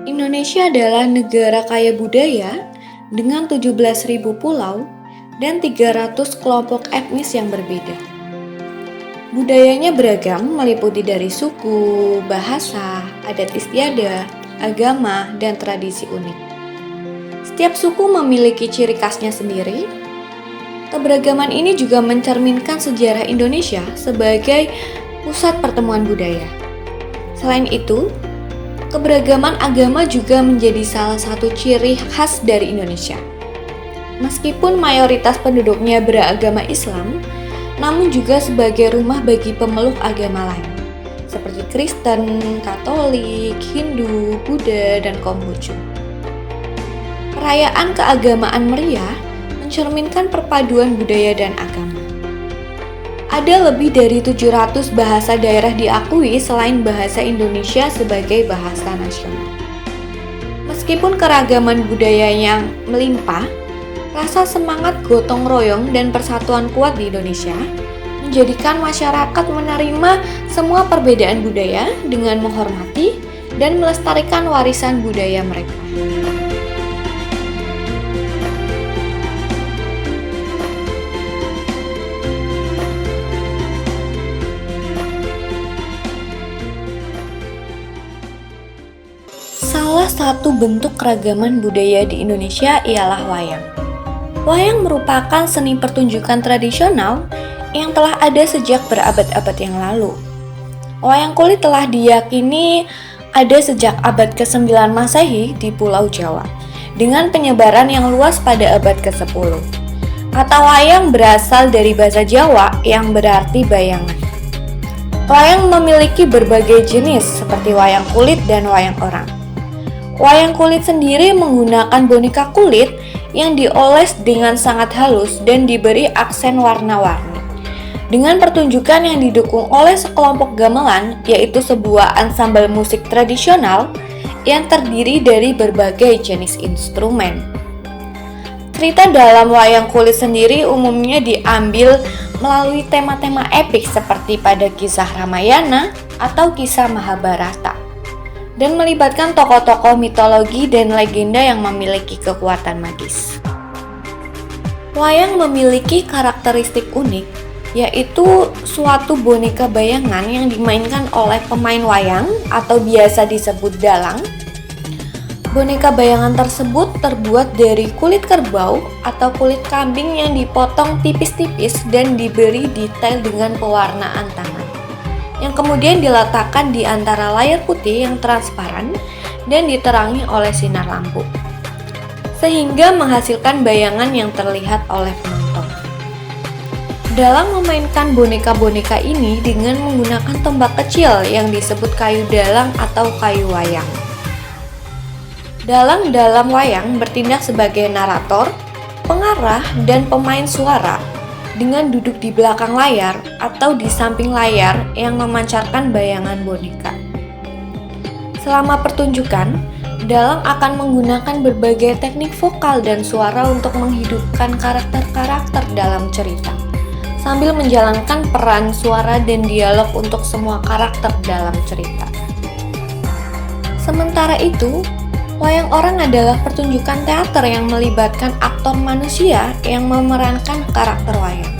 Indonesia adalah negara kaya budaya dengan 17.000 pulau dan 300 kelompok etnis yang berbeda. Budayanya beragam, meliputi dari suku, bahasa, adat istiadat, agama, dan tradisi unik. Setiap suku memiliki ciri khasnya sendiri. Keberagaman ini juga mencerminkan sejarah Indonesia sebagai pusat pertemuan budaya. Selain itu, keberagaman agama juga menjadi salah satu ciri khas dari Indonesia. Meskipun mayoritas penduduknya beragama Islam, namun juga sebagai rumah bagi pemeluk agama lain, seperti Kristen, Katolik, Hindu, Buddha, dan Konghucu. Perayaan keagamaan meriah mencerminkan perpaduan budaya dan agama. Ada lebih dari 700 bahasa daerah diakui selain bahasa Indonesia sebagai bahasa nasional. Meskipun keragaman budayanya melimpah, rasa semangat gotong royong dan persatuan kuat di Indonesia menjadikan masyarakat menerima semua perbedaan budaya dengan menghormati dan melestarikan warisan budaya mereka. Salah satu bentuk keragaman budaya di Indonesia ialah wayang. Wayang merupakan seni pertunjukan tradisional yang telah ada sejak berabad-abad yang lalu. Wayang kulit telah diyakini ada sejak abad ke-9 Masehi di Pulau Jawa, dengan penyebaran yang luas pada abad ke-10. Kata wayang berasal dari bahasa Jawa yang berarti bayangan. Wayang memiliki berbagai jenis seperti wayang kulit dan wayang orang. Wayang kulit sendiri menggunakan boneka kulit yang dioles dengan sangat halus dan diberi aksen warna-warni. Dengan pertunjukan yang didukung oleh sekelompok gamelan, yaitu sebuah ansambel musik tradisional yang terdiri dari berbagai jenis instrumen. Cerita dalam wayang kulit sendiri umumnya diambil melalui tema-tema epik seperti pada kisah Ramayana atau kisah Mahabharata, dan melibatkan tokoh-tokoh mitologi dan legenda yang memiliki kekuatan magis. Wayang memiliki karakteristik unik, yaitu suatu boneka bayangan yang dimainkan oleh pemain wayang atau biasa disebut dalang. Boneka bayangan tersebut terbuat dari kulit kerbau atau kulit kambing yang dipotong tipis-tipis dan diberi detail dengan pewarnaan tangan, yang kemudian diletakkan di antara layar putih yang transparan dan diterangi oleh sinar lampu, sehingga menghasilkan bayangan yang terlihat oleh penonton. Dalang memainkan boneka-boneka ini dengan menggunakan tombak kecil yang disebut kayu dalang atau kayu wayang. Dalang dalam wayang bertindak sebagai narator, pengarah, dan pemain suara dengan duduk di belakang layar atau di samping layar yang memancarkan bayangan boneka. Selama pertunjukan, dalang akan menggunakan berbagai teknik vokal dan suara untuk menghidupkan karakter-karakter dalam cerita, sambil menjalankan peran suara dan dialog untuk semua karakter dalam cerita. Sementara itu, wayang orang adalah pertunjukan teater yang melibatkan aktor manusia yang memerankan karakter wayang.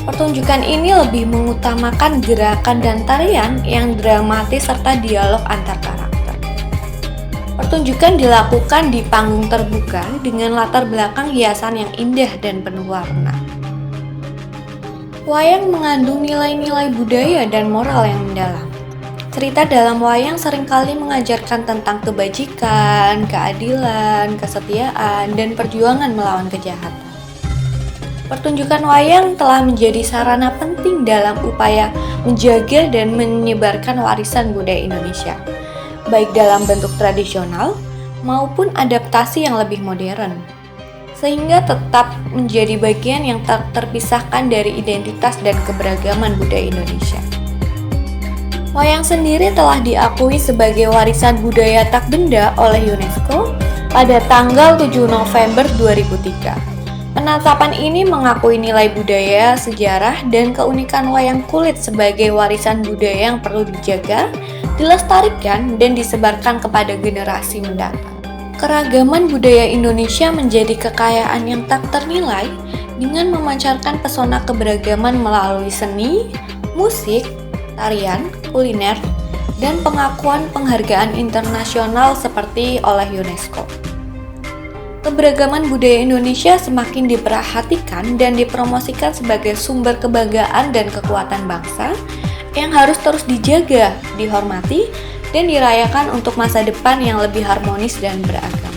Pertunjukan ini lebih mengutamakan gerakan dan tarian yang dramatis serta dialog antar karakter. Pertunjukan dilakukan di panggung terbuka dengan latar belakang hiasan yang indah dan penuh warna. Wayang mengandung nilai-nilai budaya dan moral yang mendalam. Cerita dalam wayang seringkali mengajarkan tentang kebajikan, keadilan, kesetiaan, dan perjuangan melawan kejahatan. Pertunjukan wayang telah menjadi sarana penting dalam upaya menjaga dan menyebarkan warisan budaya Indonesia, baik dalam bentuk tradisional maupun adaptasi yang lebih modern, sehingga tetap menjadi bagian yang tak terpisahkan dari identitas dan keberagaman budaya Indonesia. Wayang sendiri telah diakui sebagai warisan budaya tak benda oleh UNESCO pada tanggal 7 November 2003. Penetapan ini mengakui nilai budaya, sejarah, dan keunikan wayang kulit sebagai warisan budaya yang perlu dijaga dilestarikan dan disebarkan kepada generasi mendatang. Keragaman budaya Indonesia menjadi kekayaan yang tak ternilai dengan memancarkan pesona keberagaman melalui seni, musik, tarian, kuliner, dan pengakuan penghargaan internasional seperti oleh UNESCO. Keberagaman budaya Indonesia semakin diperhatikan dan dipromosikan sebagai sumber kebanggaan dan kekuatan bangsa yang harus terus dijaga, dihormati, dan dirayakan untuk masa depan yang lebih harmonis dan beragam.